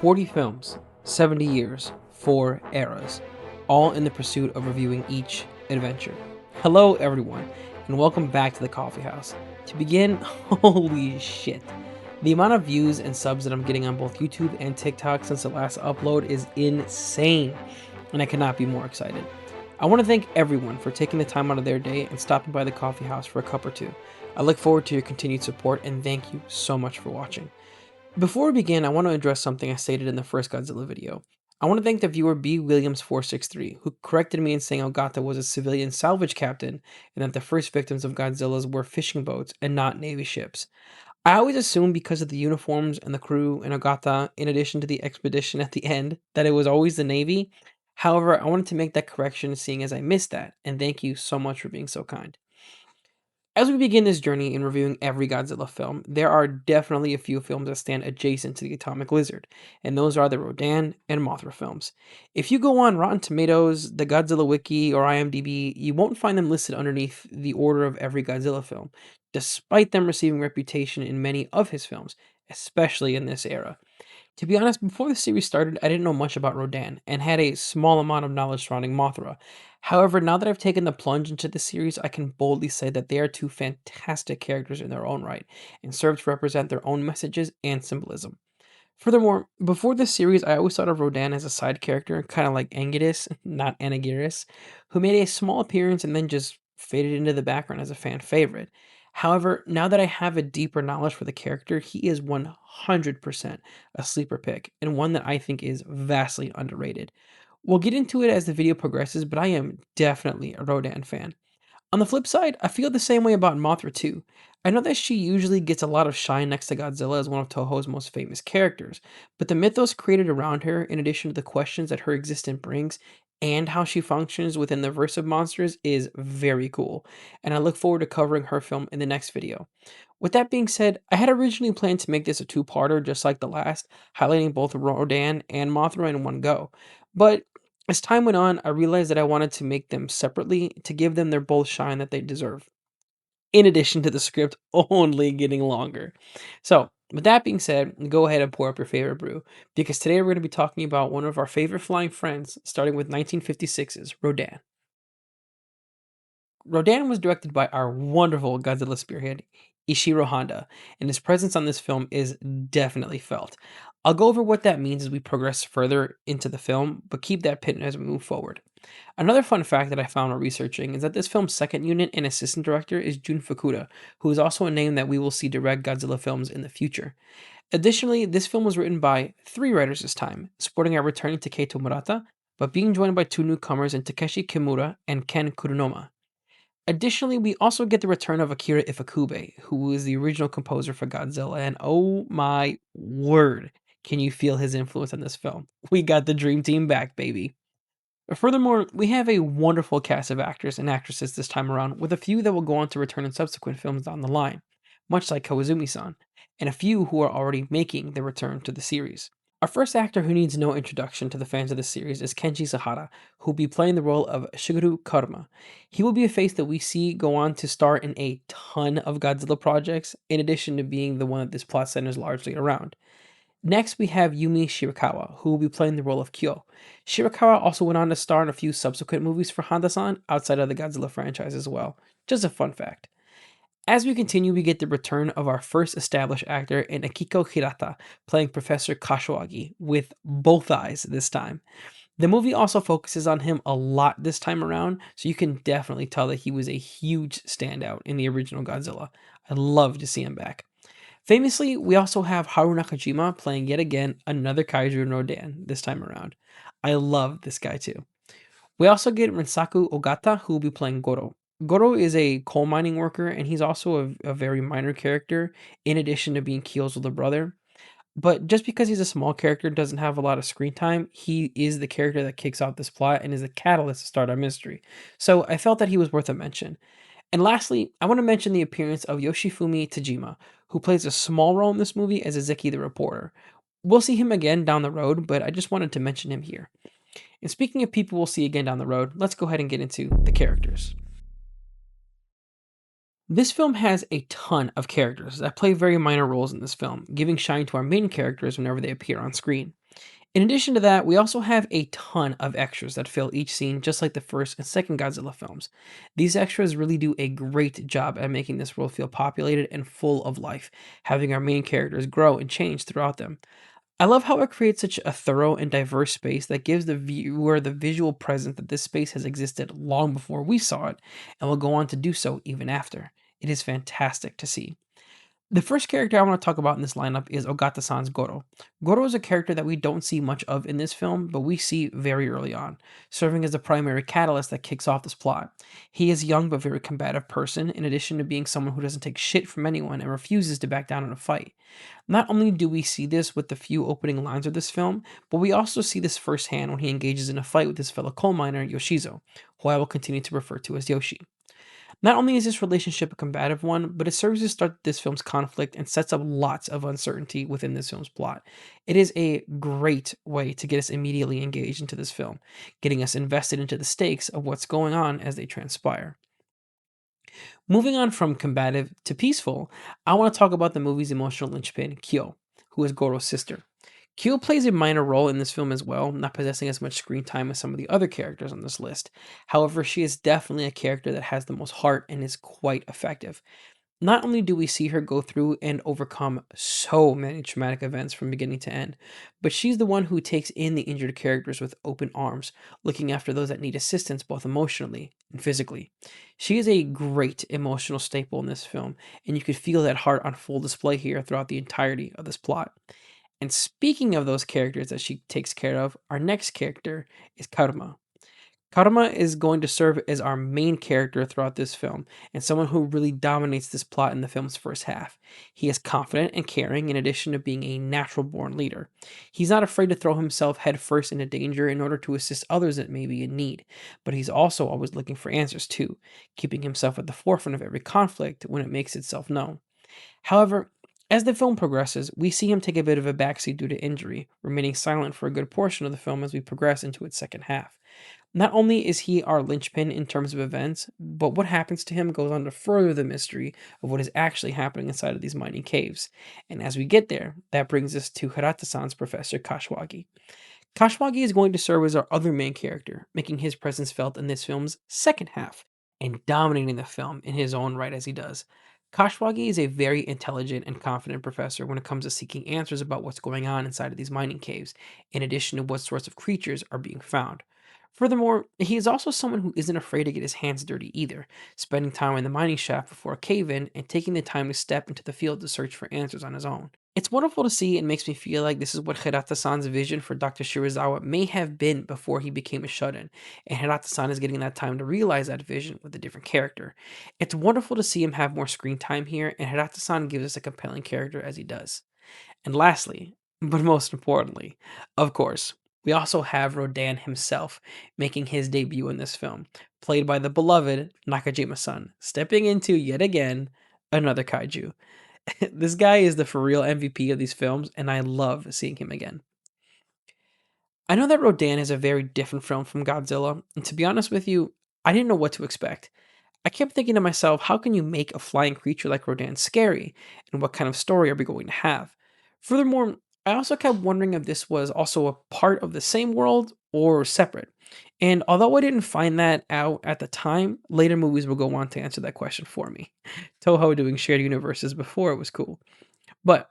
40 films, 70 years, 4 eras, all in the pursuit of reviewing each adventure. Hello, everyone, and welcome back to the Coffee House. To begin, holy shit. The amount of views and subs that I'm getting on both YouTube and TikTok since the last upload is insane, and I cannot be more excited. I want to thank everyone for taking the time out of their day and stopping by the Coffee House for a cup or two. I look forward to your continued support, and thank you so much for watching. Before we begin, I want to address something I stated in the first Godzilla video. I want to thank the viewer B. Williams463, who corrected me in saying Ogata was a civilian salvage captain and that the first victims of Godzilla's were fishing boats and not Navy ships. I always assumed because of the uniforms and the crew in Ogata, in addition to the expedition at the end, that it was always the Navy. However, I wanted to make that correction seeing as I missed that, and thank you so much for being so kind. As we begin this journey in reviewing every Godzilla film, there are definitely a few films that stand adjacent to the Atomic Lizard, and those are the Rodan and Mothra films. If you go on Rotten Tomatoes, the Godzilla Wiki, or IMDb, you won't find them listed underneath the order of every Godzilla film, despite them receiving reputation in many of his films, especially in this era. To be honest, before the series started, I didn't know much about Rodan and had a small amount of knowledge surrounding Mothra. However, now that I've taken the plunge into the series, I can boldly say that they are two fantastic characters in their own right and serve to represent their own messages and symbolism. Furthermore, before this series, I always thought of Rodan as a side character, kind of like Anguirus, not Anagiris, who made a small appearance and then just faded into the background as a fan favorite. However, now that I have a deeper knowledge for the character, he is 100% a sleeper pick and one that I think is vastly underrated. We'll get into it as the video progresses, but I am definitely a Rodan fan. On the flip side, I feel the same way about Mothra too. I know that she usually gets a lot of shine next to Godzilla as one of Toho's most famous characters, but the mythos created around her, in addition to the questions that her existence brings, and how she functions within the verse of monsters, is very cool, and I look forward to covering her film in the next video. With that being said, I had originally planned to make this a two-parter just like the last, highlighting both Rodan and Mothra in one go, but as time went on, I realized that I wanted to make them separately to give them their both shine that they deserve, in addition to the script only getting longer. So, with that being said, go ahead and pour up your favorite brew, because today we're going to be talking about one of our favorite flying friends, starting with 1956's Rodan. Rodan was directed by our wonderful Godzilla spearhead, Ishiro Honda, and his presence on this film is definitely felt. I'll go over what that means as we progress further into the film, but keep that pin as we move forward. Another fun fact that I found while researching is that this film's second unit and assistant director is Jun Fukuda, who is also a name that we will see direct Godzilla films in the future. Additionally, this film was written by 3 writers this time, sporting our returning Taketo Murata, but being joined by 2 newcomers in Takeshi Kimura and Ken Kurunoma. Additionally, we also get the return of Akira Ifukube, who is the original composer for Godzilla, and oh my word, can you feel his influence on this film? We got the dream team back, baby. Furthermore, we have a wonderful cast of actors and actresses this time around, with a few that will go on to return in subsequent films down the line, much like Kawazumi-san, and a few who are already making their return to the series. Our first actor who needs no introduction to the fans of the series is Kenji Sahara, who will be playing the role of Shigeru Karma. He will be a face that we see go on to star in a ton of Godzilla projects, in addition to being the one that this plot centers largely around. Next, we have Yumi Shirakawa, who will be playing the role of Kyo. Shirakawa also went on to star in a few subsequent movies for Honda-san outside of the Godzilla franchise as well. Just a fun fact. As we continue, we get the return of our first established actor in Akiko Hirata, playing Professor Kashiwagi, with both eyes this time. The movie also focuses on him a lot this time around, so you can definitely tell that he was a huge standout in the original Godzilla. I'd love to see him back. Famously, we also have Haru Nakajima playing yet again another kaiju in Rodan this time around. I love this guy too. We also get Rensaku Ogata, who will be playing Goro. Goro is a coal mining worker, and he's also a very minor character, in addition to being Kyo's older brother. But just because he's a small character and doesn't have a lot of screen time, he is the character that kicks off this plot and is the catalyst to start our mystery. So I felt that he was worth a mention. And lastly, I want to mention the appearance of Yoshifumi Tajima, who plays a small role in this movie as Ezeki the reporter. We'll see him again down the road, but I just wanted to mention him here. And speaking of people we'll see again down the road, let's go ahead and get into the characters. This film has a ton of characters that play very minor roles in this film, giving shine to our main characters whenever they appear on screen. In addition to that, we also have a ton of extras that fill each scene, just like the first and second Godzilla films. These extras really do a great job at making this world feel populated and full of life, having our main characters grow and change throughout them. I love how it creates such a thorough and diverse space that gives the viewer the visual presence that this space has existed long before we saw it and will go on to do so even after. It is fantastic to see. The first character I want to talk about in this lineup is Ogata-san's Goro. Goro is a character that we don't see much of in this film, but we see very early on, serving as the primary catalyst that kicks off this plot. He is a young but very combative person, in addition to being someone who doesn't take shit from anyone and refuses to back down in a fight. Not only do we see this with the few opening lines of this film, but we also see this firsthand when he engages in a fight with his fellow coal miner, Yoshizo, who I will continue to refer to as Yoshi. Not only is this relationship a combative one, but it serves to start this film's conflict and sets up lots of uncertainty within this film's plot. It is a great way to get us immediately engaged into this film, getting us invested into the stakes of what's going on as they transpire. Moving on from combative to peaceful, I want to talk about the movie's emotional linchpin, Kyo, who is Goro's sister. Kyo plays a minor role in this film as well, not possessing as much screen time as some of the other characters on this list. However, she is definitely a character that has the most heart and is quite effective. Not only do we see her go through and overcome so many traumatic events from beginning to end, but she's the one who takes in the injured characters with open arms, looking after those that need assistance both emotionally and physically. She is a great emotional staple in this film, and you could feel that heart on full display here throughout the entirety of this plot. And speaking of those characters that she takes care of, our next character is Karma. Karma is going to serve as our main character throughout this film and someone who really dominates this plot in the film's first half. He is confident and caring in addition to being a natural born leader. He's not afraid to throw himself headfirst into danger in order to assist others that may be in need, but he's also always looking for answers too, keeping himself at the forefront of every conflict when it makes itself known. However, as the film progresses, we see him take a bit of a backseat due to injury, remaining silent for a good portion of the film as we progress into its second half. Not only is he our linchpin in terms of events, but what happens to him goes on to further the mystery of what is actually happening inside of these mining caves. And as we get there, that brings us to Hirata-san's Professor Kashwagi. Kashwagi is going to serve as our other main character, making his presence felt in this film's second half and dominating the film in his own right as he does. Kashwagi is a very intelligent and confident professor when it comes to seeking answers about what's going on inside of these mining caves, in addition to what sorts of creatures are being found. Furthermore, he is also someone who isn't afraid to get his hands dirty either, spending time in the mining shaft before a cave in and taking the time to step into the field to search for answers on his own. It's wonderful to see and makes me feel like this is what Hirata-san's vision for Dr. Shirazawa may have been before he became a shut-in, and Hirata-san is getting that time to realize that vision with a different character. It's wonderful to see him have more screen time here, and Hirata-san gives us a compelling character as he does. And lastly, but most importantly, of course, we also have Rodan himself making his debut in this film, played by the beloved Nakajima-san, stepping into yet again another kaiju. This guy is the for real MVP of these films, and I love seeing him again. I know that Rodan is a very different film from Godzilla, and to be honest with you, I didn't know what to expect. I kept thinking to myself, how can you make a flying creature like Rodan scary? And what kind of story are we going to have? Furthermore, I also kept wondering if this was also a part of the same world or separate. And although I didn't find that out at the time, later movies will go on to answer that question for me. Toho doing shared universes before it was cool. But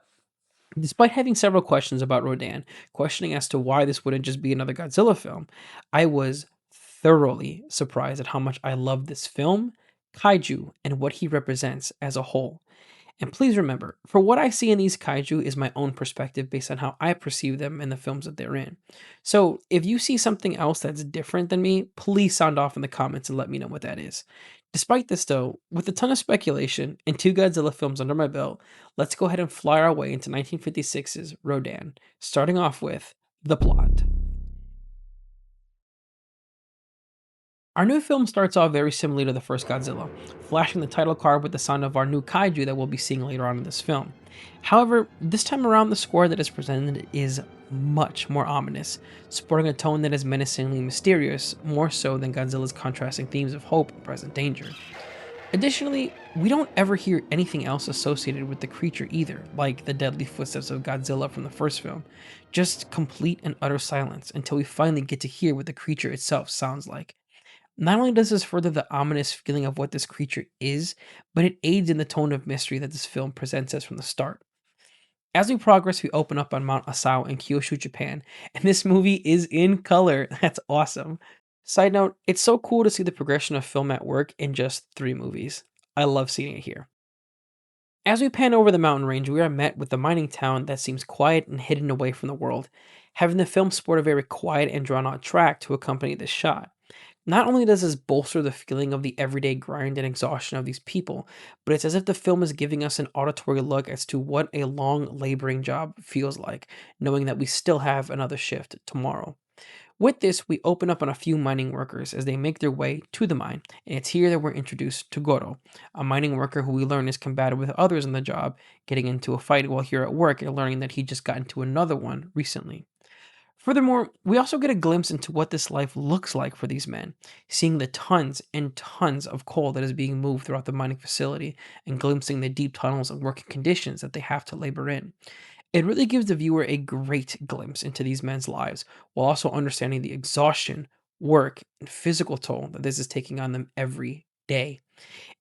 despite having several questions about Rodan, questioning as to why this wouldn't just be another Godzilla film, I was thoroughly surprised at how much I love this film, kaiju, and what he represents as a whole. And please remember, for what I see in these kaiju is my own perspective based on how I perceive them in the films that they're in. So if you see something else that's different than me, please sound off in the comments and let me know what that is. Despite this though, with a ton of speculation and two Godzilla films under my belt, let's go ahead and fly our way into 1956's Rodan, starting off with the plot. Our new film starts off very similar to the first Godzilla, flashing the title card with the sound of our new kaiju that we'll be seeing later on in this film. However, this time around the score that is presented is much more ominous, sporting a tone that is menacingly mysterious, more so than Godzilla's contrasting themes of hope and present danger. Additionally, we don't ever hear anything else associated with the creature either, like the deadly footsteps of Godzilla from the first film. Just complete and utter silence until we finally get to hear what the creature itself sounds like. Not only does this further the ominous feeling of what this creature is, but it aids in the tone of mystery that this film presents us from the start. As we progress, we open up on Mount Asao in Kyushu, Japan, and this movie is in color. That's awesome. Side note, it's so cool to see the progression of film at work in just 3 movies. I love seeing it here. As we pan over the mountain range, we are met with a mining town that seems quiet and hidden away from the world, having the film sport a very quiet and drawn out track to accompany this shot. Not only does this bolster the feeling of the everyday grind and exhaustion of these people, but it's as if the film is giving us an auditory look as to what a long laboring job feels like, knowing that we still have another shift tomorrow. With this, we open up on a few mining workers as they make their way to the mine, and it's here that we're introduced to Goro, a mining worker who we learn is combative with others on the job, getting into a fight while here at work and learning that he just got into another one recently. Furthermore, we also get a glimpse into what this life looks like for these men, seeing the tons and tons of coal that is being moved throughout the mining facility and glimpsing the deep tunnels and working conditions that they have to labor in. It really gives the viewer a great glimpse into these men's lives while also understanding the exhaustion, work, and physical toll that this is taking on them every day.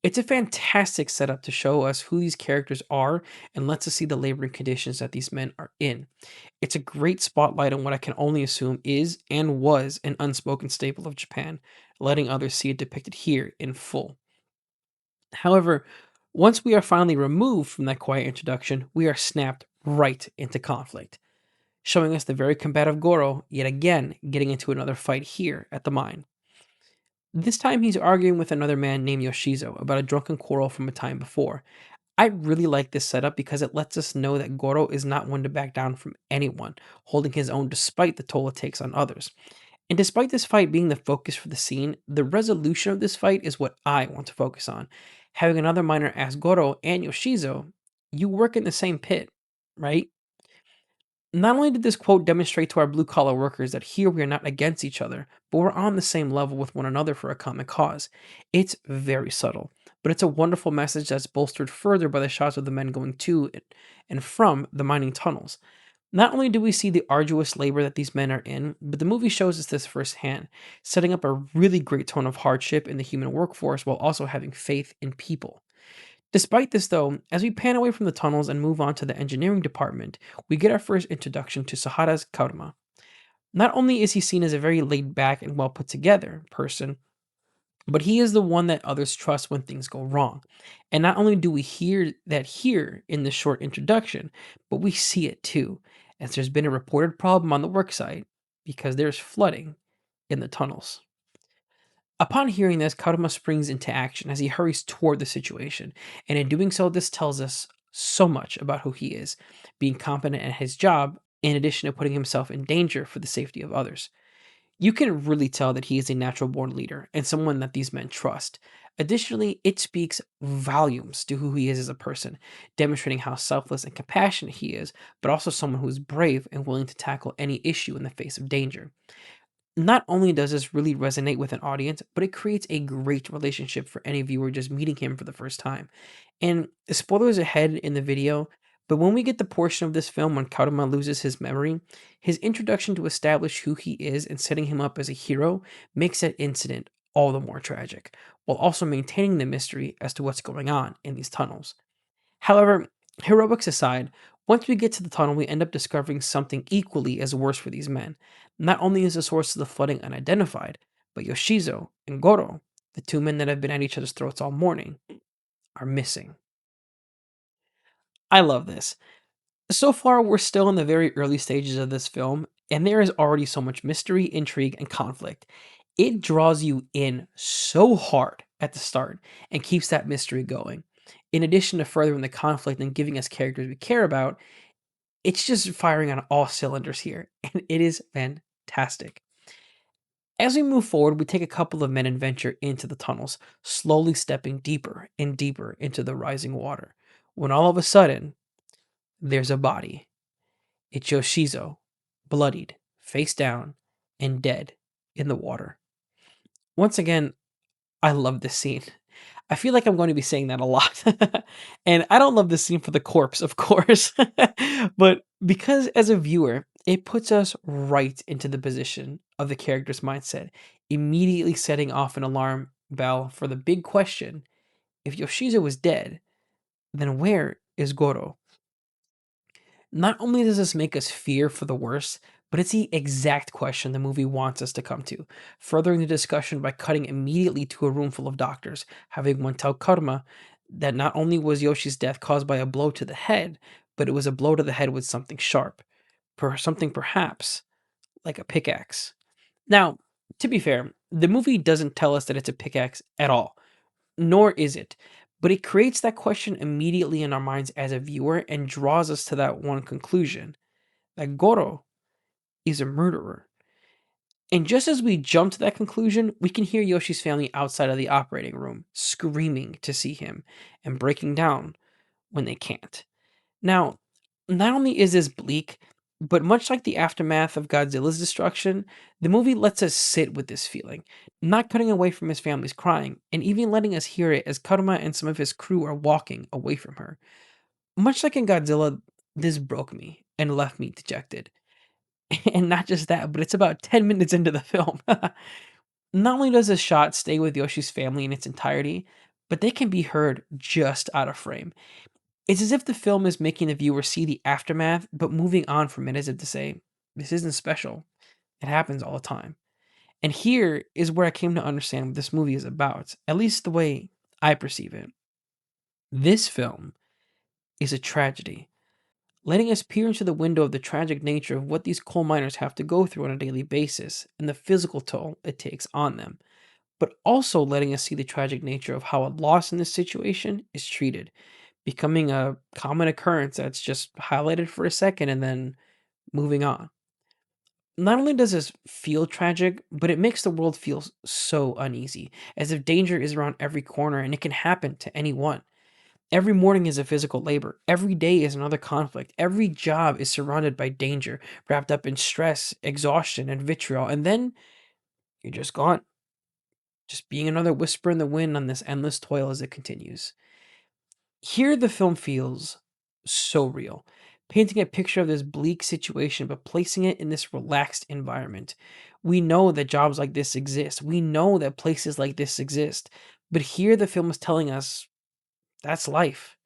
It's a fantastic setup to show us who these characters are and lets us see the laboring conditions that these men are in. It's a great spotlight on what I can only assume is and was an unspoken staple of Japan, letting others see it depicted here in full. However, once we are finally removed from that quiet introduction, we are snapped right into conflict, showing us the very combative Goro yet again getting into another fight here at the mine. This time he's arguing with another man named Yoshizo about a drunken quarrel from a time before. I really like this setup because it lets us know that Goro is not one to back down from anyone, holding his own despite the toll it takes on others. And despite this fight being the focus for the scene, the resolution of this fight is what I want to focus on. Having another miner ask Goro and Yoshizo, "You work in the same pit, right?" Not only did this quote demonstrate to our blue collar workers that here we are not against each other, but we're on the same level with one another for a common cause. It's very subtle, but it's a wonderful message that's bolstered further by the shots of the men going to and from the mining tunnels. Not only do we see the arduous labor that these men are in, but the movie shows us this firsthand, setting up a really great tone of hardship in the human workforce while also having faith in people. Despite this, though, as we pan away from the tunnels and move on to the engineering department, we get our first introduction to Sahara's Karuma. Not only is he seen as a very laid back and well put together person, but he is the one that others trust when things go wrong. And not only do we hear that here in this short introduction, but we see it too, as there's been a reported problem on the worksite because there's flooding in the tunnels. Upon hearing this, Karuma springs into action as he hurries toward the situation, and in doing so, this tells us so much about who he is, being competent at his job, in addition to putting himself in danger for the safety of others. You can really tell that he is a natural born leader and someone that these men trust. Additionally, it speaks volumes to who he is as a person, demonstrating how selfless and compassionate he is, but also someone who is brave and willing to tackle any issue in the face of danger. Not only does this really resonate with an audience, but it creates a great relationship for any viewer just meeting him for the first time. And spoilers ahead in the video, but when we get the portion of this film when Karuma loses his memory, his introduction to establish who he is and setting him up as a hero makes that incident all the more tragic, while also maintaining the mystery as to what's going on in these tunnels. However, heroics aside, once we get to the tunnel, we end up discovering something equally as worse for these men. Not only is the source of the flooding unidentified, but Yoshizo and Goro, the 2 men that have been at each other's throats all morning, are missing. I love this. So far, we're still in the very early stages of this film, and there is already so much mystery, intrigue, and conflict. It draws you in so hard at the start and keeps that mystery going. In addition to furthering the conflict and giving us characters we care about, it's just firing on all cylinders here, and it is fantastic. As we move forward, we take a couple of men and venture into the tunnels, slowly stepping deeper and deeper into the rising water. When all of a sudden, there's a body. It's Yoshizo, bloodied, face down, and dead in the water. Once again, I love this scene. I feel like I'm going to be saying that a lot. And I don't love this scene for the corpse, of course, but because as a viewer, it puts us right into the position of the character's mindset, immediately setting off an alarm bell for the big question: if Yoshizo was dead, then where is Goro? Not only does this make us fear for the worst, but it's the exact question the movie wants us to come to, furthering the discussion by cutting immediately to a room full of doctors, having one tell Karma that not only was Yoshi's death caused by a blow to the head, but it was a blow to the head with something sharp, something perhaps like a pickaxe. Now, to be fair, the movie doesn't tell us that it's a pickaxe at all, nor is it. But it creates that question immediately in our minds as a viewer and draws us to that one conclusion that Goro is a murderer. And just as we jump to that conclusion, we can hear Yoshi's family outside of the operating room screaming to see him and breaking down when they can't. Now, not only is this bleak, but much like the aftermath of Godzilla's destruction, the movie lets us sit with this feeling, not cutting away from his family's crying, and even letting us hear it as Karuma and some of his crew are walking away from her. Much like in Godzilla, this broke me and left me dejected. And not just that, but it's about 10 minutes into the film. Not only does the shot stay with Yoshi's family in its entirety, but they can be heard just out of frame. It's as if the film is making the viewer see the aftermath, but moving on from it as if to say, this isn't special. It happens all the time. And here is where I came to understand what this movie is about, at least the way I perceive it. This film is a tragedy, letting us peer into the window of the tragic nature of what these coal miners have to go through on a daily basis and the physical toll it takes on them, but also letting us see the tragic nature of how a loss in this situation is treated, becoming a common occurrence that's just highlighted for a second and then moving on. Not only does this feel tragic, but it makes the world feel so uneasy, as if danger is around every corner and it can happen to anyone. Every morning is a physical labor. Every day is another conflict. Every job is surrounded by danger, wrapped up in stress, exhaustion, and vitriol. And then you're just gone, just being another whisper in the wind on this endless toil as it continues. Here, the film feels so real, painting a picture of this bleak situation, but placing it in this relaxed environment. We know that jobs like this exist. We know that places like this exist. But here, the film is telling us that's life.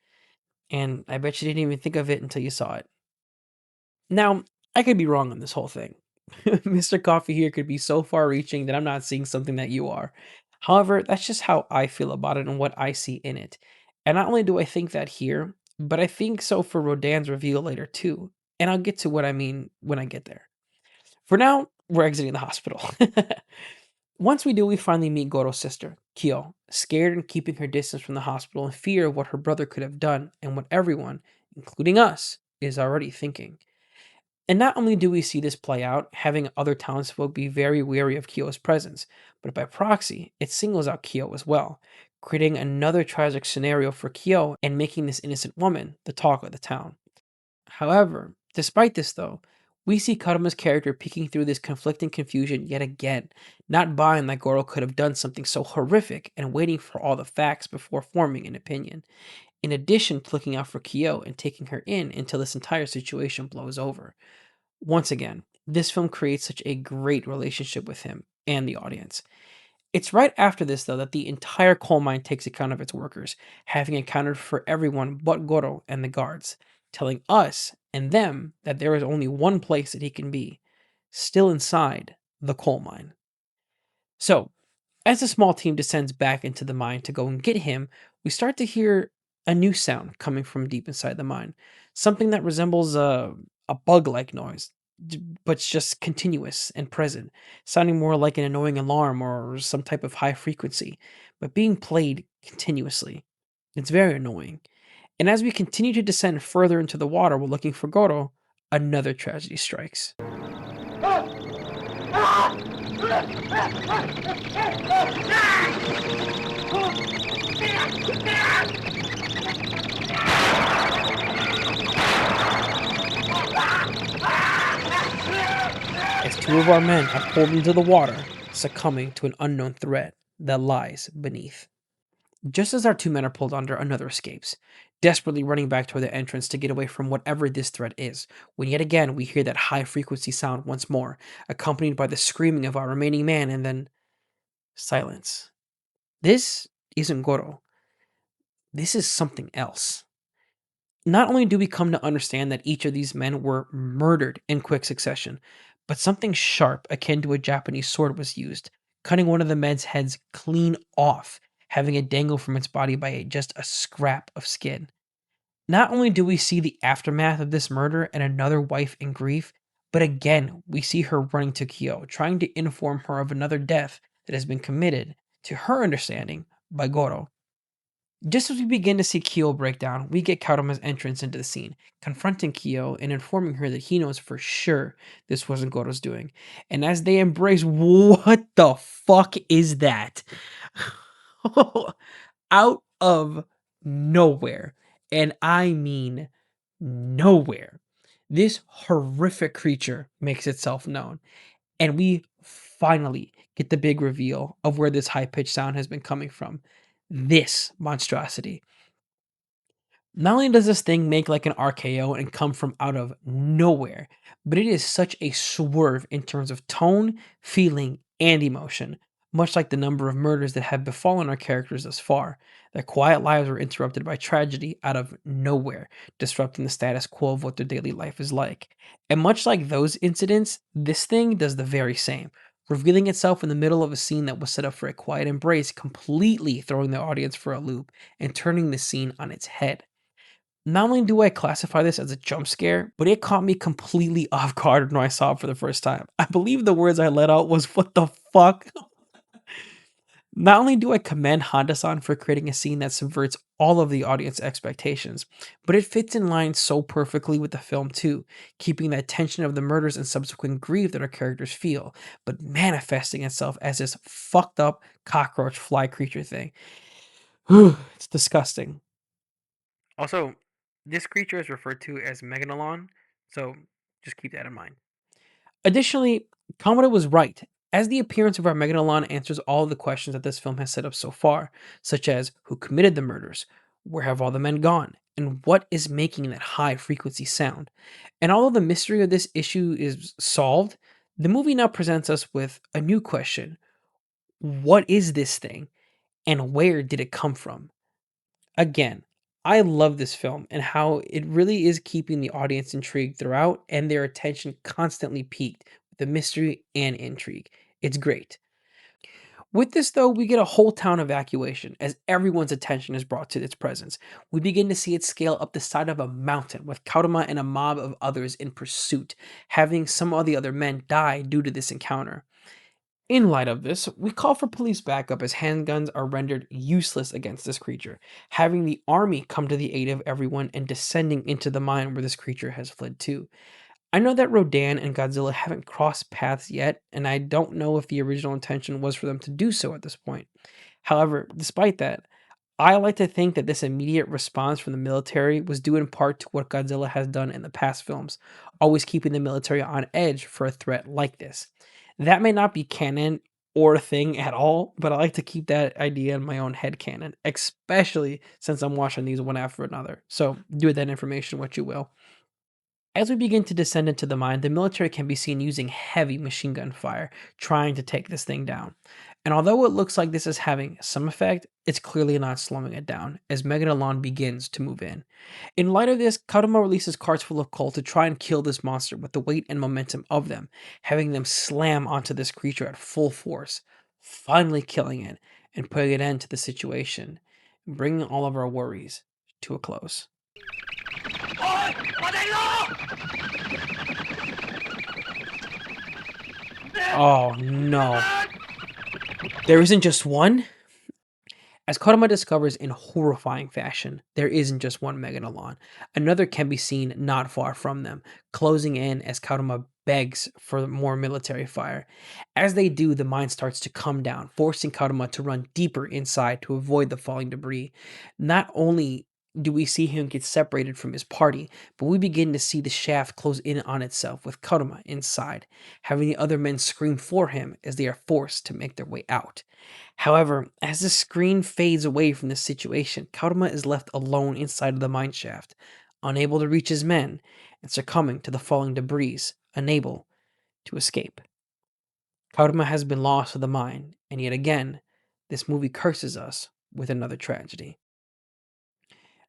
And I bet you didn't even think of it until you saw it. Now, I could be wrong on this whole thing. Mr. Coffee here could be so far reaching that I'm not seeing something that you are. However, that's just how I feel about it and what I see in it. And not only do I think that here, but I think so for Rodan's reveal later too. And I'll get to what I mean when I get there. For now, we're exiting the hospital. Once we do, we finally meet Goro's sister, Kyo, scared and keeping her distance from the hospital in fear of what her brother could have done and what everyone, including us, is already thinking. And not only do we see this play out, having other townsfolk be very wary of Kyo's presence, but by proxy, it singles out Kyo as well, creating another tragic scenario for Kyo and making this innocent woman the talk of the town. However, despite this though, we see Karuma's character peeking through this conflicting confusion yet again, not buying that Goro could have done something so horrific and waiting for all the facts before forming an opinion, in addition to looking out for Kyo and taking her in until this entire situation blows over. Once again, this film creates such a great relationship with him and the audience. It's right after this, though, that the entire coal mine takes account of its workers, having accounted for everyone but Goro and the guards, telling us and them that there is only one place that he can be, still inside the coal mine. So, as the small team descends back into the mine to go and get him, we start to hear a new sound coming from deep inside the mine. Something that resembles a bug like noise, but it's just continuous and present, sounding more like an annoying alarm or some type of high frequency, but being played continuously. It's very annoying. And as we continue to descend further into the water while looking for Goro, another tragedy strikes. As two of our men are pulled into the water, succumbing to an unknown threat that lies beneath. Just as our two men are pulled under, another escapes, desperately running back toward the entrance to get away from whatever this threat is, when yet again we hear that high frequency sound once more, accompanied by the screaming of our remaining man, and then silence. This isn't Goro. This is something else. Not only do we come to understand that each of these men were murdered in quick succession, but something sharp akin to a Japanese sword was used, cutting one of the men's heads clean off, having it dangle from its body by just a scrap of skin. Not only do we see the aftermath of this murder and another wife in grief, but again, we see her running to Kyo, trying to inform her of another death that has been committed, to her understanding, by Goro. Just as we begin to see Kyo break down, we get Karuma's entrance into the scene, confronting Kyo and informing her that he knows for sure this wasn't Goro's doing. And as they embrace, what the fuck is that? Out of nowhere, and I mean nowhere, this horrific creature makes itself known. And we finally get the big reveal of where this high pitched sound has been coming from. This monstrosity. Not only does this thing make like an RKO and come from out of nowhere, but it is such a swerve in terms of tone, feeling, and emotion, much like the number of murders that have befallen our characters thus far. Their quiet lives were interrupted by tragedy out of nowhere, disrupting the status quo of what their daily life is like. And much like those incidents, this thing does the very same, revealing itself in the middle of a scene that was set up for a quiet embrace, completely throwing the audience for a loop and turning the scene on its head. Not only do I classify this as a jump scare, but it caught me completely off guard when I saw it for the first time. I believe the words I let out was, "What the fuck?" Not only do I commend Honda-san for creating a scene that subverts all of the audience expectations, but it fits in line so perfectly with the film too, keeping that tension of the murders and subsequent grief that our characters feel, but manifesting itself as this fucked up cockroach fly creature thing. It's disgusting. Also, this creature is referred to as Megalon, so just keep that in mind. Additionally, Kamada was right, as the appearance of our Megalon answers all of the questions that this film has set up so far, such as who committed the murders, where have all the men gone, and what is making that high frequency sound. And although the mystery of this issue is solved, the movie now presents us with a new question. What is this thing, and where did it come from? Again, I love this film and how it really is keeping the audience intrigued throughout and their attention constantly piqued with the mystery and intrigue. It's great. With this, though, we get a whole town evacuation as everyone's attention is brought to its presence. We begin to see it scale up the side of a mountain with Kauruma and a mob of others in pursuit, having some of the other men die due to this encounter. In light of this, we call for police backup as handguns are rendered useless against this creature, having the army come to the aid of everyone and descending into the mine where this creature has fled to. I know that Rodan and Godzilla haven't crossed paths yet, and I don't know if the original intention was for them to do so at this point. However, despite that, I like to think that this immediate response from the military was due in part to what Godzilla has done in the past films, always keeping the military on edge for a threat like this. That may not be canon or a thing at all, but I like to keep that idea in my own head canon, especially since I'm watching these one after another. So do with that information what you will. As we begin to descend into the mine, the military can be seen using heavy machine gun fire, trying to take this thing down. And although it looks like this is having some effect, it's clearly not slowing it down, as Megalon begins to move in. In light of this, Karuma releases carts full of coal to try and kill this monster with the weight and momentum of them, having them slam onto this creature at full force, finally killing it and putting an end to the situation, bringing all of our worries to a close. Oh no. There isn't just one? As Karuma discovers in horrifying fashion, there isn't just one Megalon. Another can be seen not far from them, closing in as Karuma begs for more military fire. As they do, the mine starts to come down, forcing Karuma to run deeper inside to avoid the falling debris. Not only do we see him get separated from his party, but we begin to see the shaft close in on itself with Karuma inside, having the other men scream for him as they are forced to make their way out. However, as the screen fades away from the situation, Karuma is left alone inside of the mine shaft, unable to reach his men, and succumbing to the falling debris, unable to escape. Karuma has been lost to the mine, and yet again, this movie curses us with another tragedy.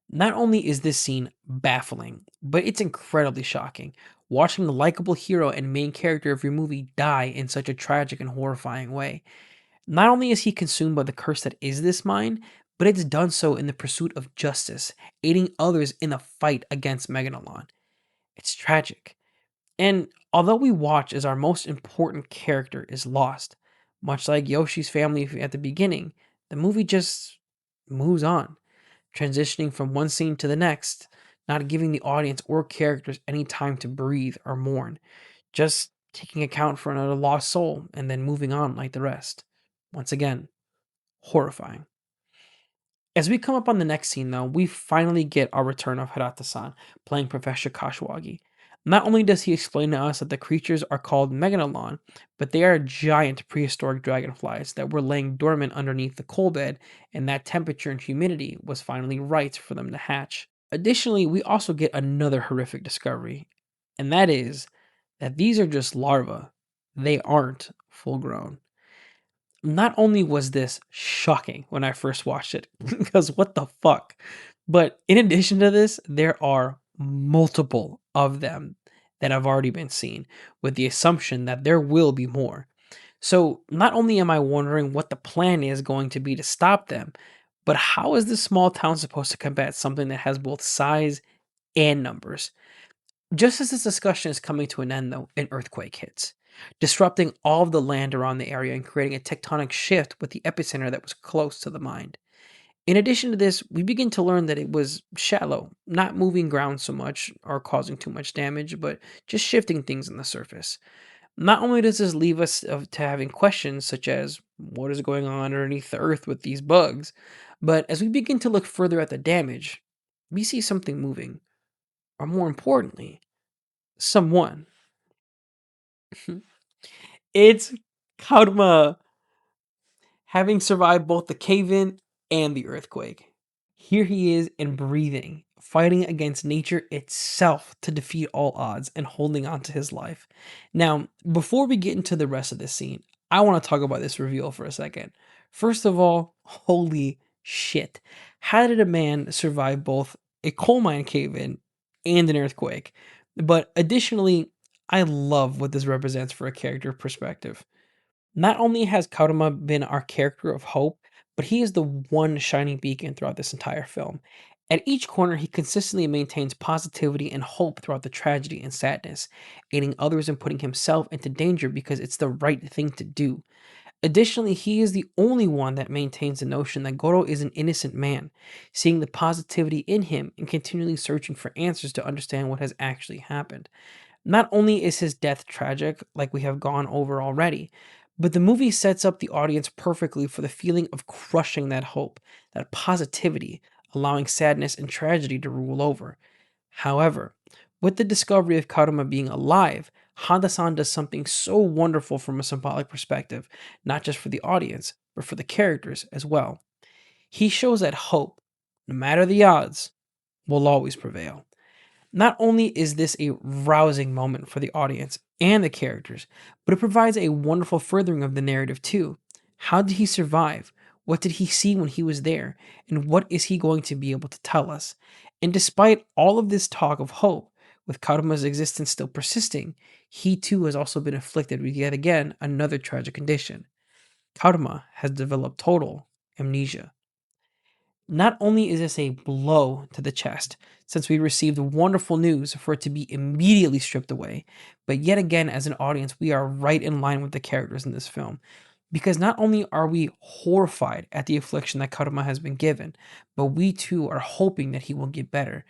Not only is this scene baffling, but it's incredibly shocking. Watching the likable hero and main character of your movie die in such a tragic and horrifying way. Not only is he consumed by the curse that is this mine, but it's done so in the pursuit of justice, aiding others in the fight against Megalon. It's tragic. And although we watch as our most important character is lost, much like Yoshi's family at the beginning, the movie just moves on, transitioning from one scene to the next, not giving the audience or characters any time to breathe or mourn, just taking account for another lost soul and then moving on like the rest. Once again, horrifying. As we come up on the next scene, though, we finally get our return of Hirata-san playing Professor Kashiwagi. Not only does he explain to us that the creatures are called Megalon, but they are giant prehistoric dragonflies that were laying dormant underneath the coal bed, and that temperature and humidity was finally right for them to hatch. Additionally, we also get another horrific discovery, and that is that these are just larvae. They aren't full grown. Not only was this shocking when I first watched it, because what the fuck? But in addition to this, there are multiple of them that have already been seen, with the assumption that there will be more. So not only am I wondering what the plan is going to be to stop them, but how is this small town supposed to combat something that has both size and numbers? Just as this discussion is coming to an end, though, an earthquake hits, disrupting all of the land around the area and creating a tectonic shift with the epicenter that was close to the mine. In addition to this, we begin to learn that it was shallow, not moving ground so much or causing too much damage, but just shifting things on the surface. Not only does this leave us to having questions such as what is going on underneath the earth with these bugs, but as we begin to look further at the damage, we see something moving, or more importantly, someone. It's Karma, having survived both the cave in and the earthquake. Here he is and breathing, fighting against nature itself to defeat all odds and holding on to his life. Now, before we get into the rest of this scene, I want to talk about this reveal for a second. First of all, holy shit. How did a man survive both a coal mine cave in and an earthquake? But additionally, I love what this represents for a character perspective. Not only has Karuma been our character of hope, but he is the one shining beacon throughout this entire film. At each corner, he consistently maintains positivity and hope throughout the tragedy and sadness, aiding others and putting himself into danger because it's the right thing to do. Additionally, he is the only one that maintains the notion that Goro is an innocent man, seeing the positivity in him and continually searching for answers to understand what has actually happened. Not only is his death tragic, like we have gone over already, but the movie sets up the audience perfectly for the feeling of crushing that hope, that positivity, allowing sadness and tragedy to rule over. However, with the discovery of Karuma being alive, Honda-san does something so wonderful from a symbolic perspective, not just for the audience, but for the characters as well. He shows that hope, no matter the odds, will always prevail. Not only is this a rousing moment for the audience and the characters, but it provides a wonderful furthering of the narrative too. How did he survive? What did he see when he was there? And what is he going to be able to tell us? And despite all of this talk of hope, with Karuma's existence still persisting, he too has also been afflicted with yet again another tragic condition. Karuma has developed total amnesia. Not only is this a blow to the chest, since we received wonderful news for it to be immediately stripped away, but yet again, as an audience, we are right in line with the characters in this film. Because not only are we horrified at the affliction that Karuma has been given, but we too are hoping that he will get better.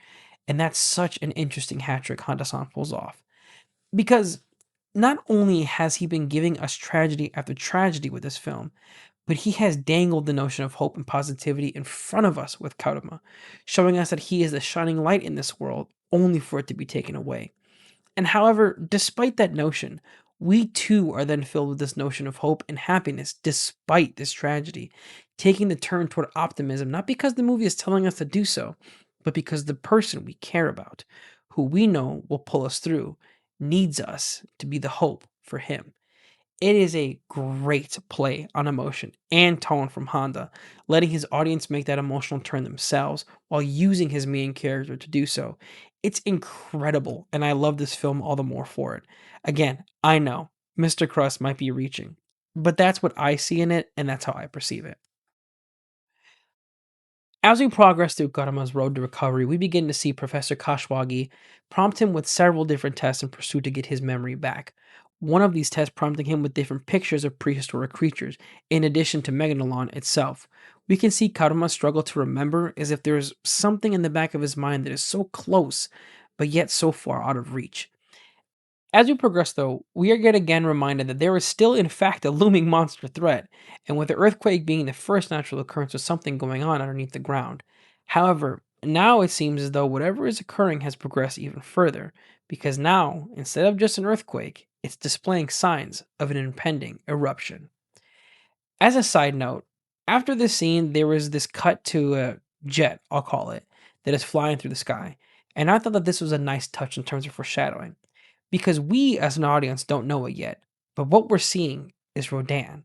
And that's such an interesting hat trick Honda-san pulls off. Because not only has he been giving us tragedy after tragedy with this film, But he has dangled the notion of hope and positivity in front of us with Karuma, showing us that he is the shining light in this world, only for it to be taken away. And however, despite that notion, we too are then filled with this notion of hope and happiness despite this tragedy, taking the turn toward optimism, not because the movie is telling us to do so, but because the person we care about, who we know will pull us through, needs us to be the hope for him. It is a great play on emotion and tone from Honda, letting his audience make that emotional turn themselves while using his main character to do so. It's incredible, and I love this film all the more for it. Again, I know Mr. Crust might be reaching, but that's what I see in it, and that's how I perceive it. As we progress through Gautama's road to recovery, we begin to see Professor Kashwagi prompt him with several different tests in pursuit to get his memory back. One of these tests prompting him with different pictures of prehistoric creatures, in addition to Megalon itself. We can see Karuma struggle to remember as if there is something in the back of his mind that is so close, but yet so far out of reach. As we progress, though, we are yet again reminded that there is still, in fact, a looming monster threat, and with the earthquake being the first natural occurrence of something going on underneath the ground. However, now it seems as though whatever is occurring has progressed even further, because now, instead of just an earthquake, it's displaying signs of an impending eruption. As a side note, after this scene, there was this cut to a jet, I'll call it, that is flying through the sky, and I thought that this was a nice touch in terms of foreshadowing because we as an audience don't know it yet, but what we're seeing is Rodan.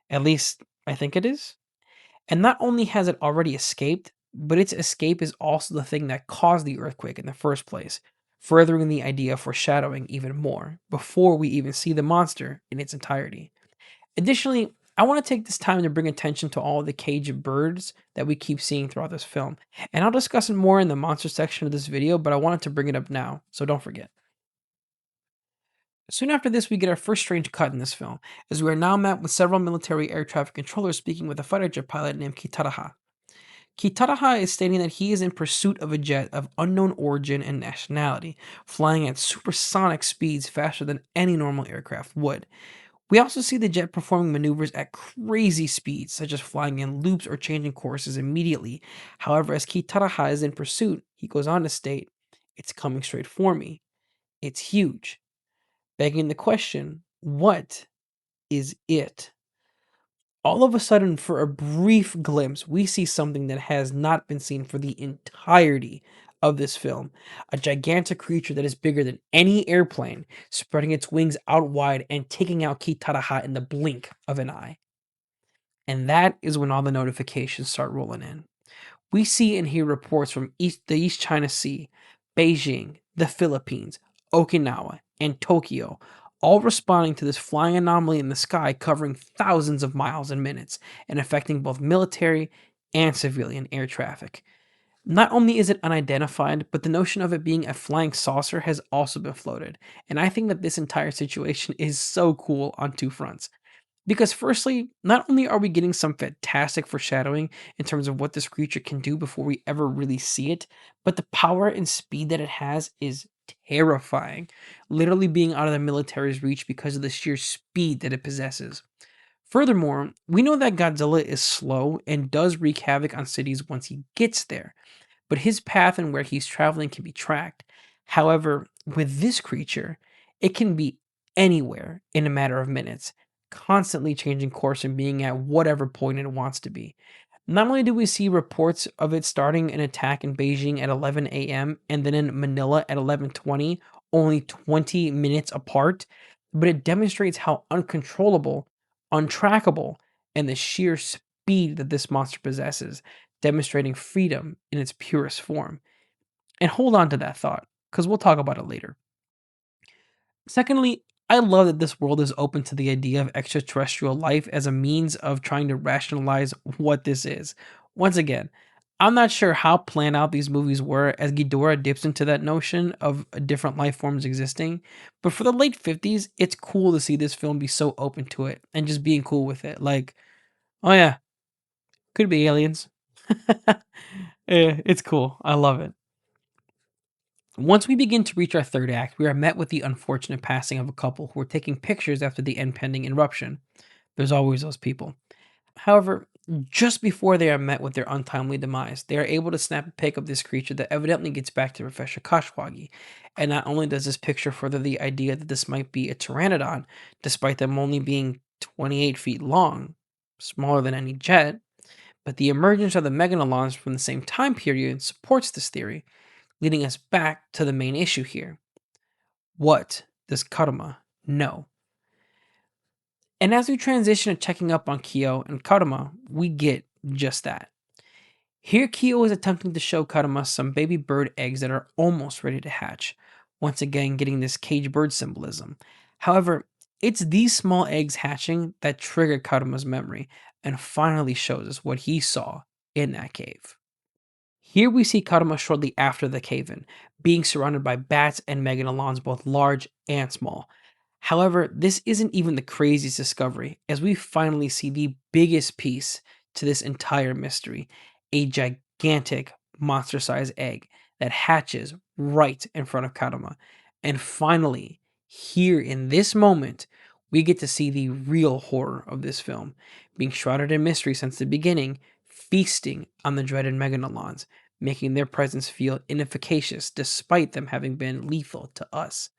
At least I think it is. And not only has it already escaped, but its escape is also the thing that caused the earthquake in the first place, furthering the idea of foreshadowing even more before we even see the monster in its entirety. Additionally, I want to take this time to bring attention to all the cage of birds that we keep seeing throughout this film, and I'll discuss it more in the monster section of this video, but I wanted to bring it up now, so don't forget. Soon after this, we get our first strange cut in this film, as we are now met with several military air traffic controllers speaking with a fighter jet pilot named Kitaraha. Kitaraha is stating that he is in pursuit of a jet of unknown origin and nationality, flying at supersonic speeds faster than any normal aircraft would. We also see the jet performing maneuvers at crazy speeds, such as flying in loops or changing courses immediately. However, as Kitaraha is in pursuit, he goes on to state, "It's coming straight for me. It's huge." Begging the question, what is it? All of a sudden, for a brief glimpse, we see something that has not been seen for the entirety of this film. A gigantic creature that is bigger than any airplane, spreading its wings out wide and taking out Kitaraha in the blink of an eye. And that is when all the notifications start rolling in. We see and hear reports from the East China Sea, Beijing, the Philippines, Okinawa, and Tokyo, all responding to this flying anomaly in the sky covering thousands of miles in minutes and affecting both military and civilian air traffic. Not only is it unidentified, but the notion of it being a flying saucer has also been floated, and I think that this entire situation is so cool on two fronts. Because firstly, not only are we getting some fantastic foreshadowing in terms of what this creature can do before we ever really see it, but the power and speed that it has is terrifying, literally being out of the military's reach because of the sheer speed that it possesses. Furthermore, we know that Godzilla is slow and does wreak havoc on cities once he gets there, but his path and where he's traveling can be tracked. However, with this creature, it can be anywhere in a matter of minutes, constantly changing course and being at whatever point it wants to be. Not only do we see reports of it starting an attack in Beijing at 11 a.m. and then in Manila at 11:20, only 20 minutes apart, but it demonstrates how uncontrollable, untrackable, and the sheer speed that this monster possesses, demonstrating freedom in its purest form. And hold on to that thought, because we'll talk about it later. Secondly, I love that this world is open to the idea of extraterrestrial life as a means of trying to rationalize what this is. Once again, I'm not sure how planned out these movies were as Ghidorah dips into that notion of different life forms existing, but for the late 50s, it's cool to see this film be so open to it and just being cool with it. Like, oh yeah, could be aliens. Yeah, it's cool. I love it. Once we begin to reach our third act, we are met with the unfortunate passing of a couple who are taking pictures after the impending eruption. There's always those people. However, just before they are met with their untimely demise, they are able to snap a pic of this creature that evidently gets back to Professor Kashwagi. And not only does this picture further the idea that this might be a pteranodon, despite them only being 28 feet long, smaller than any jet, but the emergence of the megalodons from the same time period supports this theory, leading us back to the main issue here. What does Karuma know? And as we transition to checking up on Kyo and Karuma, we get just that. Here, Kyo is attempting to show Karuma some baby bird eggs that are almost ready to hatch, once again getting this cage bird symbolism. However, it's these small eggs hatching that trigger Karuma's memory and finally shows us what he saw in that cave. Here we see Karuma shortly after the cave-in, being surrounded by bats and megalodons, both large and small. However, this isn't even the craziest discovery, as we finally see the biggest piece to this entire mystery, a gigantic monster-sized egg that hatches right in front of Karuma. And finally, here in this moment, we get to see the real horror of this film, being shrouded in mystery since the beginning, feasting on the dreaded megalodons, making their presence feel inefficacious despite them having been lethal to us.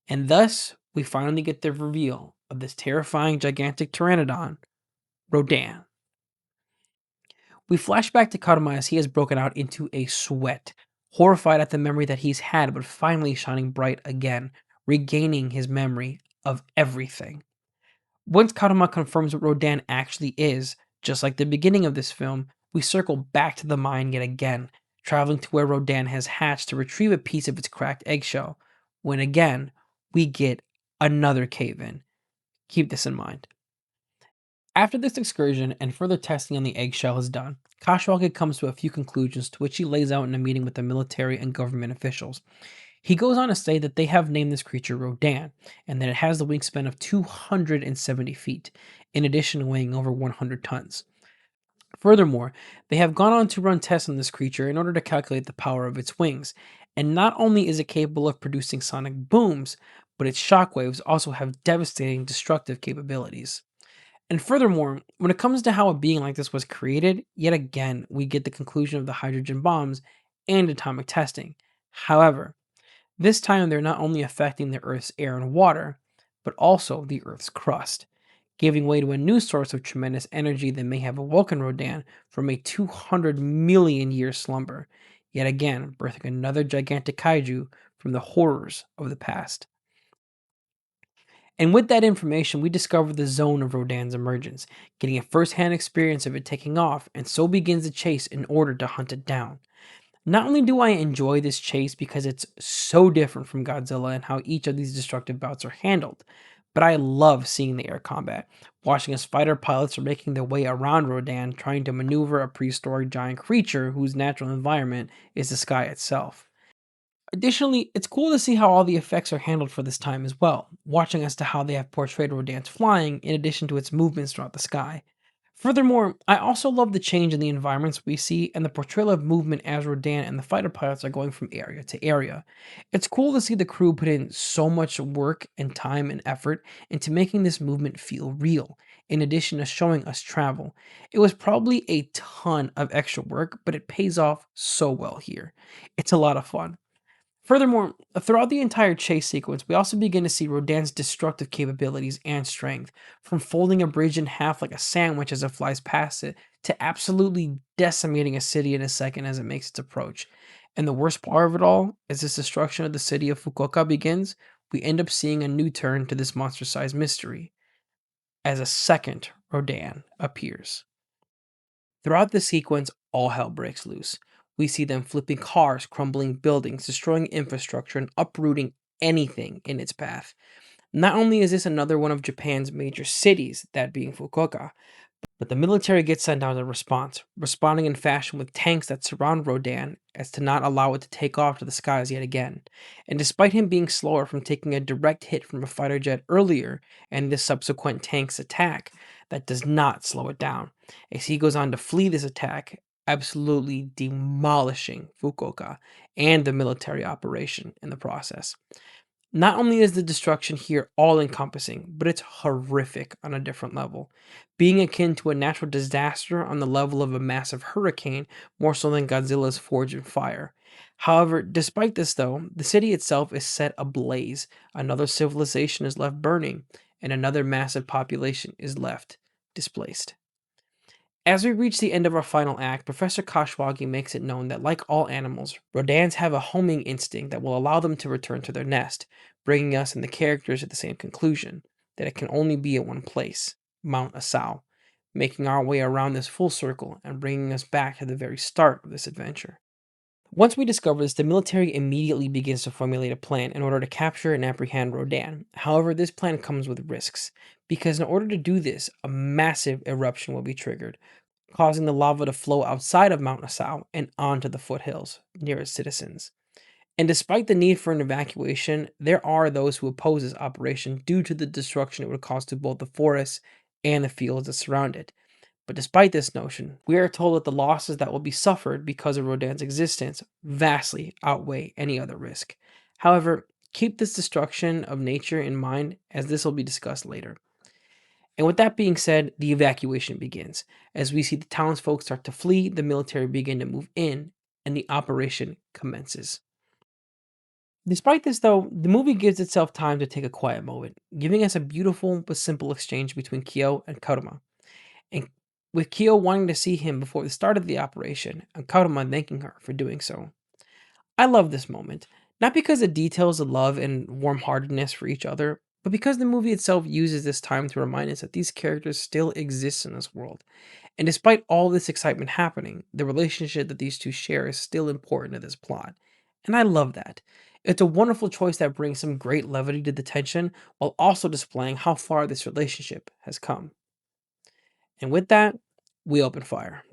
And thus, we finally get the reveal of this terrifying gigantic pteranodon, Rodan. We flash back to Karuma as he has broken out into a sweat, horrified at the memory that he's had, but finally shining bright again, regaining his memory of everything. Once Karuma confirms what Rodan actually is, just like the beginning of this film, we circle back to the mine yet again, traveling to where Rodan has hatched to retrieve a piece of its cracked eggshell, when again, we get another cave in. Keep this in mind. After this excursion and further testing on the eggshell is done, Kashwagi comes to a few conclusions to which he lays out in a meeting with the military and government officials. He goes on to say that they have named this creature Rodan, and that it has the wingspan of 270 feet, in addition to weighing over 100 tons. Furthermore, they have gone on to run tests on this creature in order to calculate the power of its wings, and not only is it capable of producing sonic booms, but its shockwaves also have devastating destructive capabilities. And furthermore, when it comes to how a being like this was created, yet again, we get the conclusion of the hydrogen bombs and atomic testing. However, this time they're not only affecting the Earth's air and water, but also the Earth's crust, giving way to a new source of tremendous energy that may have awoken Rodan from a 200 million year slumber, yet again birthing another gigantic kaiju from the horrors of the past. And with that information, we discover the zone of Rodan's emergence, getting a first hand experience of it taking off, and so begins the chase in order to hunt it down. Not only do I enjoy this chase because it's so different from Godzilla and how each of these destructive bouts are handled, but I love seeing the air combat, watching as fighter pilots are making their way around Rodan trying to maneuver a prehistoric giant creature whose natural environment is the sky itself. Additionally, it's cool to see how all the effects are handled for this time as well, watching as to how they have portrayed Rodan's flying in addition to its movements throughout the sky. Furthermore, I also love the change in the environments we see and the portrayal of movement as Rodan and the fighter pilots are going from area to area. It's cool to see the crew put in so much work and time and effort into making this movement feel real, in addition to showing us travel. It was probably a ton of extra work, but it pays off so well here. It's a lot of fun. Furthermore, throughout the entire chase sequence, we also begin to see Rodan's destructive capabilities and strength, from folding a bridge in half like a sandwich as it flies past it, to absolutely decimating a city in a second as it makes its approach. And the worst part of it all, as this destruction of the city of Fukuoka begins, we end up seeing a new turn to this monster sized mystery, as a second Rodan appears. Throughout the sequence, all hell breaks loose. We see them flipping cars, crumbling buildings, destroying infrastructure, and uprooting anything in its path. Not only is this another one of Japan's major cities, that being Fukuoka, but the military gets sent out in response, responding in fashion with tanks that surround Rodan as to not allow it to take off to the skies yet again. And despite him being slower from taking a direct hit from a fighter jet earlier and this subsequent tank's attack, that does not slow it down, as he goes on to flee this attack, absolutely demolishing Fukuoka and the military operation in the process. Not only is the destruction here all encompassing, but it's horrific on a different level, being akin to a natural disaster on the level of a massive hurricane, more so than Godzilla's Forge in Fire. However, despite this, though, the city itself is set ablaze, another civilization is left burning, and another massive population is left displaced. As we reach the end of our final act, Professor Kashwagi makes it known that, like all animals, Rodans have a homing instinct that will allow them to return to their nest, bringing us and the characters at the same conclusion that it can only be at one place, Mount Asau, making our way around this full circle and bringing us back to the very start of this adventure. Once we discover this, the military immediately begins to formulate a plan in order to capture and apprehend Rodan. However, this plan comes with risks, because in order to do this, a massive eruption will be triggered, causing the lava to flow outside of Mount Nassau and onto the foothills near its citizens. And despite the need for an evacuation, there are those who oppose this operation due to the destruction it would cause to both the forests and the fields that surround it. But despite this notion, we are told that the losses that will be suffered because of Rodan's existence vastly outweigh any other risk. However, keep this destruction of nature in mind, as this will be discussed later. And with that being said, the evacuation begins. As we see the townsfolk start to flee, the military begin to move in, and the operation commences. Despite this, though, the movie gives itself time to take a quiet moment, giving us a beautiful but simple exchange between Kyo and Karuma. And with Kyo wanting to see him before the start of the operation, and Karuma thanking her for doing so. I love this moment, not because it details the love and warm heartedness for each other, but because the movie itself uses this time to remind us that these characters still exist in this world. And despite all this excitement happening, the relationship that these two share is still important to this plot. And I love that. It's a wonderful choice that brings some great levity to the tension while also displaying how far this relationship has come. And with that, we open fire.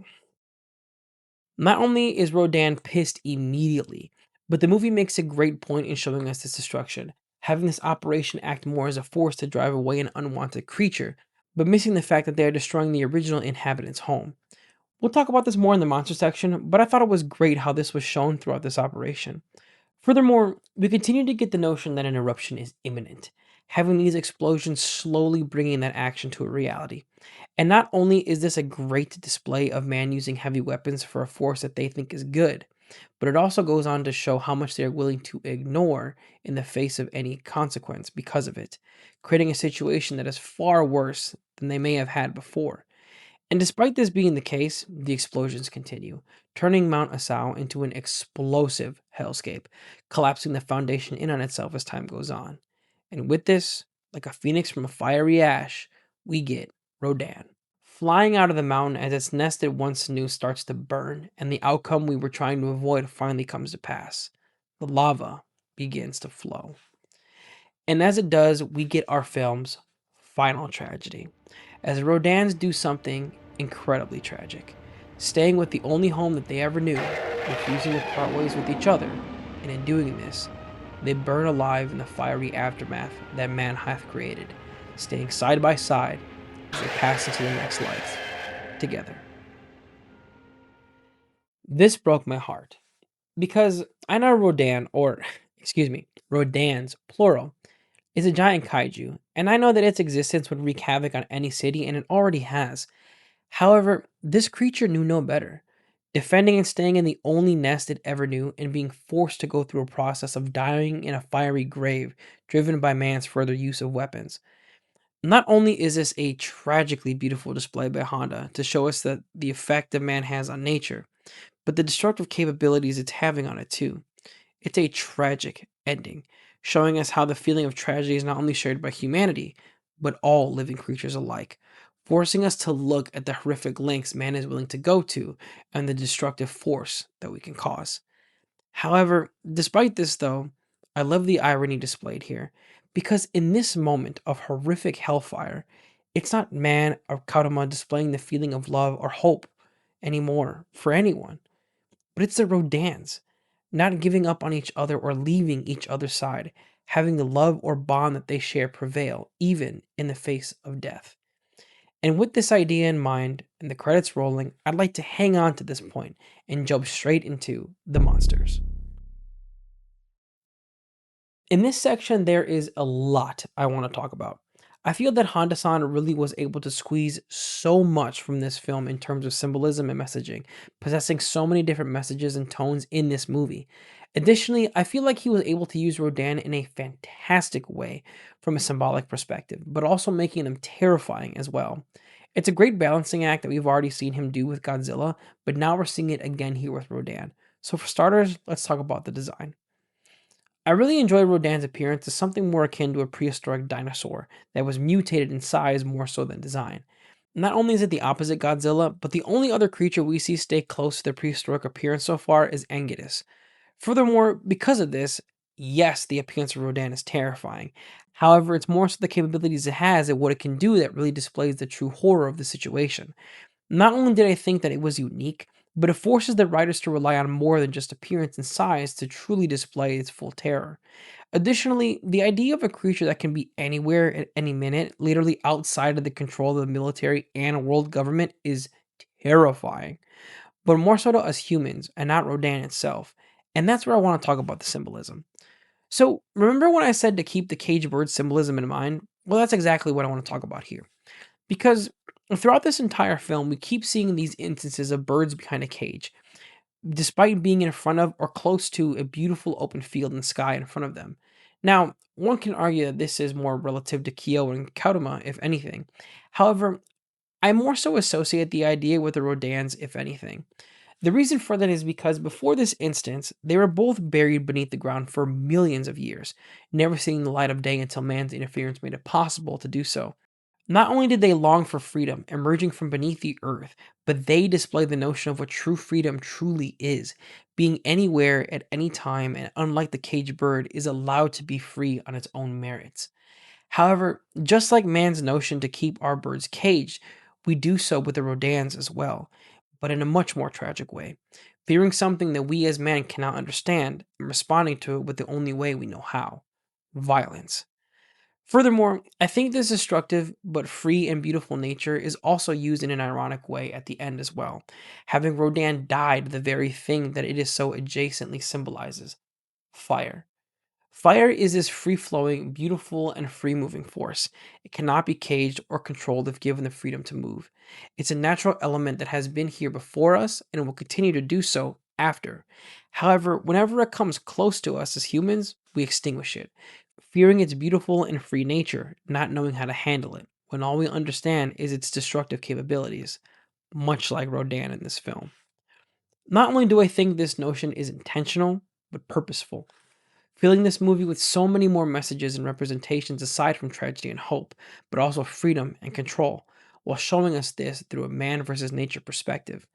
Not only is Rodan pissed immediately, but the movie makes a great point in showing us this destruction, having this operation act more as a force to drive away an unwanted creature, but missing the fact that they are destroying the original inhabitant's home. We'll talk about this more in the monster section, but I thought it was great how this was shown throughout this operation. Furthermore, we continue to get the notion that an eruption is imminent, having these explosions slowly bringing that action to a reality. And not only is this a great display of man using heavy weapons for a force that they think is good, but it also goes on to show how much they are willing to ignore in the face of any consequence because of it, creating a situation that is far worse than they may have had before. And despite this being the case, the explosions continue, turning Mount Asau into an explosive hellscape, collapsing the foundation in on itself as time goes on. And with this, like a phoenix from a fiery ash, we get Rodan. Flying out of the mountain as its nest it once knew starts to burn, and the outcome we were trying to avoid finally comes to pass. The lava begins to flow. And as it does, we get our film's final tragedy, as Rodans do something incredibly tragic, staying with the only home that they ever knew, refusing to part ways with each other, and in doing this, they burn alive in the fiery aftermath that man hath created, staying side by side as they pass into the next life together. This broke my heart, because I know Rodan, or excuse me, Rodans, plural, is a giant kaiju, and I know that its existence would wreak havoc on any city, and it already has. However, this creature knew no better, defending and staying in the only nest it ever knew, and being forced to go through a process of dying in a fiery grave driven by man's further use of weapons. Not only is this a tragically beautiful display by Honda to show us that the effect that man has on nature, but the destructive capabilities it's having on it too. It's a tragic ending, showing us how the feeling of tragedy is not only shared by humanity, but all living creatures alike, forcing us to look at the horrific lengths man is willing to go to and the destructive force that we can cause. However, despite this, though, I love the irony displayed here, because in this moment of horrific hellfire, it's not man or Karuma displaying the feeling of love or hope anymore for anyone, but it's the Rodans, not giving up on each other or leaving each other's side, having the love or bond that they share prevail, even in the face of death. And with this idea in mind and the credits rolling, I'd like to hang on to this point and jump straight into the monsters. In this section, there is a lot I want to talk about. I feel that Honda-san really was able to squeeze so much from this film in terms of symbolism and messaging, possessing so many different messages and tones in this movie. Additionally, I feel like he was able to use Rodan in a fantastic way from a symbolic perspective, but also making them terrifying as well. It's a great balancing act that we've already seen him do with Godzilla, but now we're seeing it again here with Rodan. So for starters, let's talk about the design. I really enjoyed Rodan's appearance as something more akin to a prehistoric dinosaur that was mutated in size more so than design. Not only is it the opposite Godzilla, but the only other creature we see stay close to their prehistoric appearance so far is Anguirus. Furthermore, because of this, yes, the appearance of Rodan is terrifying. However, it's more so the capabilities it has and what it can do that really displays the true horror of the situation. Not only did I think that it was unique, but it forces the writers to rely on more than just appearance and size to truly display its full terror. Additionally, the idea of a creature that can be anywhere at any minute, literally outside of the control of the military and world government, is terrifying, but more so to us humans and not Rodan itself. And that's where I want to talk about the symbolism. So, remember when I said to keep the cage bird symbolism in mind? Well, that's exactly what I want to talk about here. Because throughout this entire film, we keep seeing these instances of birds behind a cage, despite being in front of or close to a beautiful open field and sky in front of them. Now, one can argue that this is more relative to Kyo and Kautama, if anything. However, I more so associate the idea with the Rodans, if anything. The reason for that is because before this instance, they were both buried beneath the ground for millions of years, never seeing the light of day until man's interference made it possible to do so. Not only did they long for freedom emerging from beneath the earth, but they display the notion of what true freedom truly is, being anywhere at any time, and unlike the caged bird, is allowed to be free on its own merits. However, just like man's notion to keep our birds caged, we do so with the Rodans as well, but in a much more tragic way, fearing something that we as man cannot understand and responding to it with the only way we know how: violence. Furthermore, I think this destructive but free and beautiful nature is also used in an ironic way at the end as well, having Rodan died the very thing that it is so adjacently symbolizes: fire. Fire is this free flowing, beautiful, and free moving force. It cannot be caged or controlled if given the freedom to move. It's a natural element that has been here before us and will continue to do so after. However, whenever it comes close to us as humans, we extinguish it, fearing its beautiful and free nature, not knowing how to handle it, when all we understand is its destructive capabilities, much like Rodan in this film. Not only do I think this notion is intentional, but purposeful, filling this movie with so many more messages and representations aside from tragedy and hope, but also freedom and control, while showing us this through a man versus nature perspective.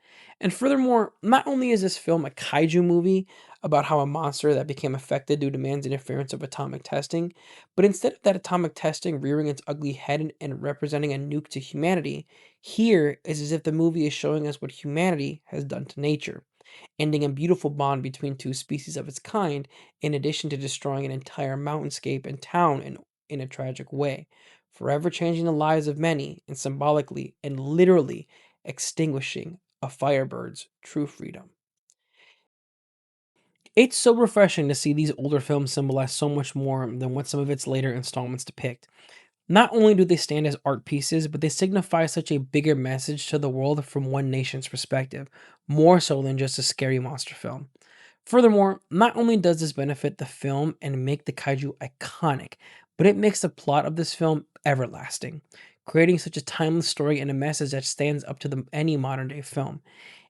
And furthermore, not only is this film a kaiju movie about how a monster that became affected due to man's interference of atomic testing, but instead of that atomic testing rearing its ugly head and representing a nuke to humanity, here is as if the movie is showing us what humanity has done to nature, ending a beautiful bond between two species of its kind, in addition to destroying an entire mountainscape and town in a tragic way, forever changing the lives of many, and symbolically and literally extinguishing a firebird's true freedom. It's so refreshing to see these older films symbolize so much more than what some of its later installments depict. Not only do they stand as art pieces, but they signify such a bigger message to the world from one nation's perspective, more so than just a scary monster film. Furthermore, not only does this benefit the film and make the kaiju iconic, but it makes the plot of this film everlasting, creating such a timeless story and a message that stands up to any modern day film,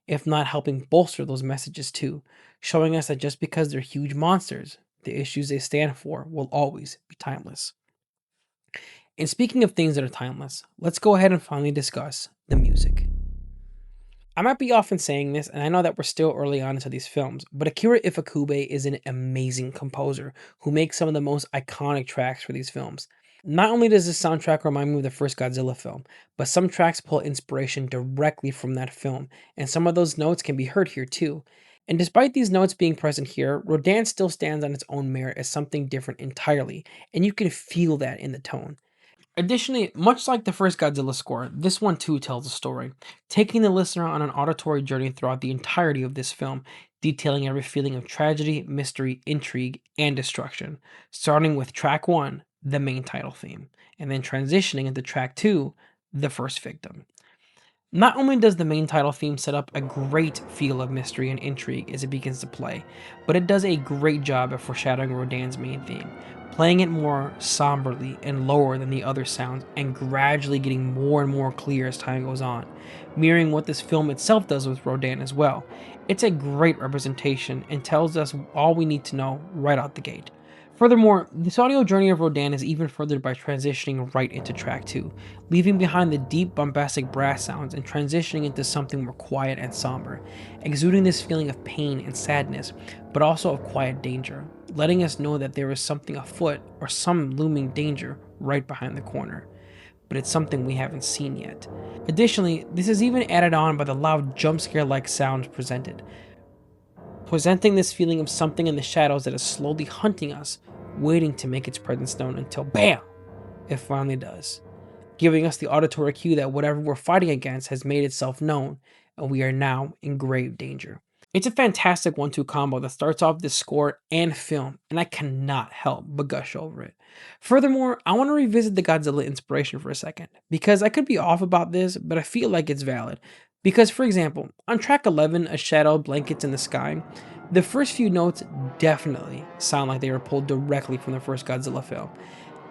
if not helping bolster those messages too, showing us that just because they're huge monsters, the issues they stand for will always be timeless. And speaking of things that are timeless, let's go ahead and finally discuss the music. I might be often saying this, and I know that we're still early on into these films, but Akira Ifukube is an amazing composer who makes some of the most iconic tracks for these films. Not only does this soundtrack remind me of the first Godzilla film, but some tracks pull inspiration directly from that film, and some of those notes can be heard here too. And despite these notes being present here, Rodan still stands on its own merit as something different entirely, and you can feel that in the tone. Additionally, much like the first Godzilla score, this one too tells a story, taking the listener on an auditory journey throughout the entirety of this film, detailing every feeling of tragedy, mystery, intrigue, and destruction, starting with track 1, the main title theme, and then transitioning into track 2, the first victim. Not only does the main title theme set up a great feel of mystery and intrigue as it begins to play, but it does a great job of foreshadowing Rodan's main theme, playing it more somberly and lower than the other sounds and gradually getting more and more clear as time goes on, mirroring what this film itself does with Rodan as well. It's a great representation and tells us all we need to know right out the gate. Furthermore, this audio journey of Rodan is even furthered by transitioning right into track 2, leaving behind the deep bombastic brass sounds and transitioning into something more quiet and somber, exuding this feeling of pain and sadness, but also of quiet danger, letting us know that there is something afoot or some looming danger right behind the corner. But it's something we haven't seen yet. Additionally, this is even added on by the loud jump scare like sounds presenting this feeling of something in the shadows that is slowly hunting us, waiting to make its presence known until BAM! It finally does, giving us the auditory cue that whatever we're fighting against has made itself known, and we are now in grave danger. It's a fantastic 1-2 combo that starts off this score and film, and I cannot help but gush over it. Furthermore, I want to revisit the Godzilla inspiration for a second, because I could be off about this, but I feel like it's valid. Because, for example, on track 11, A Shadow Blankets in the Sky, the first few notes definitely sound like they were pulled directly from the first Godzilla film.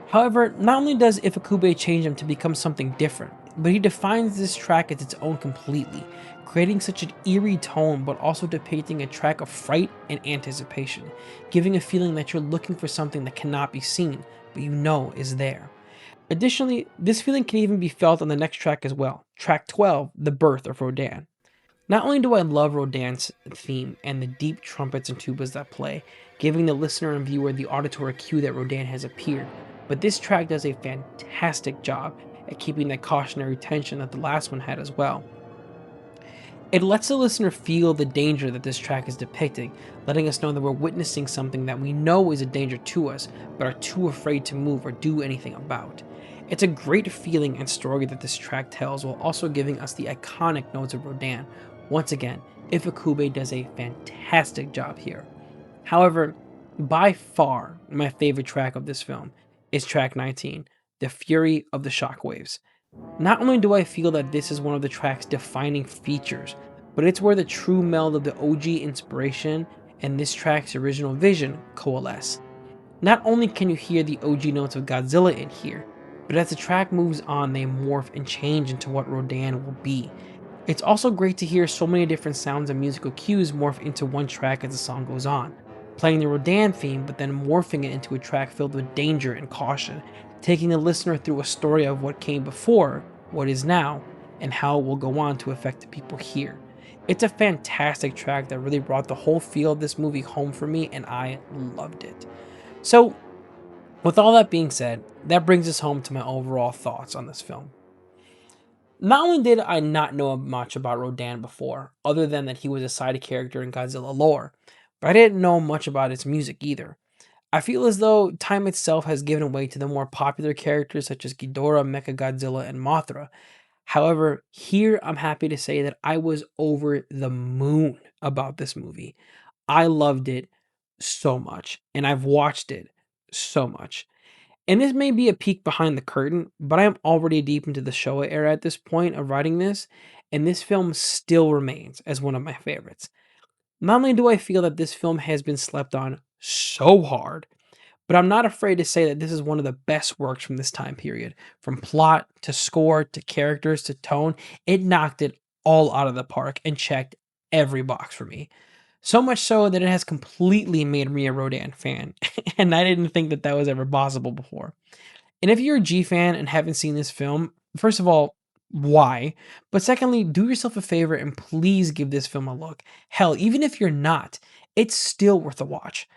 However, not only does Ifukube change them to become something different, but he defines this track as its own completely, creating such an eerie tone but also depicting a track of fright and anticipation, giving a feeling that you're looking for something that cannot be seen, but you know is there. Additionally, this feeling can even be felt on the next track as well, track 12, The Birth of Rodan. Not only do I love Rodan's theme and the deep trumpets and tubas that play, giving the listener and viewer the auditory cue that Rodan has appeared, but this track does a fantastic job at keeping that cautionary tension that the last one had as well. It lets the listener feel the danger that this track is depicting, letting us know that we're witnessing something that we know is a danger to us, but are too afraid to move or do anything about. It's a great feeling and story that this track tells while also giving us the iconic notes of Rodan. Once again, Ifukube does a fantastic job here. However, by far my favorite track of this film is track 19, The Fury of the Shockwaves. Not only do I feel that this is one of the track's defining features, but it's where the true meld of the OG inspiration and this track's original vision coalesce. Not only can you hear the OG notes of Godzilla in here, but as the track moves on, they morph and change into what Rodan will be. It's also great to hear so many different sounds and musical cues morph into one track as the song goes on, playing the Rodan theme but then morphing it into a track filled with danger and caution, taking the listener through a story of what came before, what is now, and how it will go on to affect the people here. It's a fantastic track that really brought the whole feel of this movie home for me, and I loved it. So, with all that being said, that brings us home to my overall thoughts on this film. Not only did I not know much about Rodan before, other than that he was a side character in Godzilla lore, but I didn't know much about his music either. I feel as though time itself has given way to the more popular characters such as Ghidorah, Mechagodzilla, and Mothra. However, here I'm happy to say that I was over the moon about this movie. I loved it so much, and I've watched it so much. And this may be a peek behind the curtain, but I am already deep into the Showa era at this point of writing this, and this film still remains as one of my favorites. Not only do I feel that this film has been slept on so hard, but I'm not afraid to say that this is one of the best works from this time period. From plot to score to characters to tone, it knocked it all out of the park and checked every box for me. So much so that it has completely made me a Rodan fan, and I didn't think that that was ever possible before. And if you're a G fan and haven't seen this film, first of all, why? But secondly, do yourself a favor and please give this film a look. Hell, even if you're not, it's still worth a watch.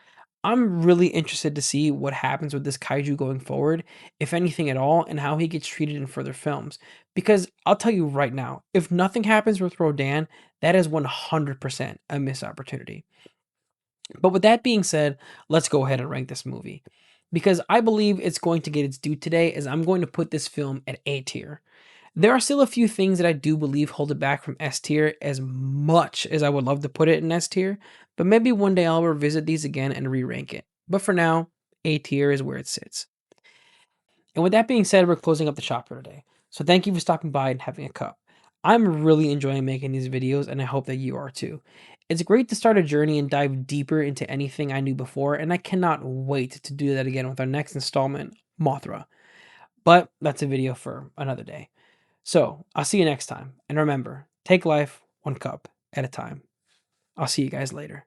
I'm really interested to see what happens with this kaiju going forward, if anything at all, and how he gets treated in further films. Because I'll tell you right now, if nothing happens with Rodan, that is 100% a missed opportunity. But with that being said, let's go ahead and rank this movie. Because I believe it's going to get its due today, as I'm going to put this film at A tier. There are still a few things that I do believe hold it back from S tier as much as I would love to put it in S tier, but maybe one day I'll revisit these again and re-rank it. But for now, A tier is where it sits. And with that being said, we're closing up the shop for today. So thank you for stopping by and having a cup. I'm really enjoying making these videos and I hope that you are too. It's great to start a journey and dive deeper into anything I knew before, and I cannot wait to do that again with our next installment, Mothra. But that's a video for another day. So I'll see you next time. And remember, take life one cup at a time. I'll see you guys later.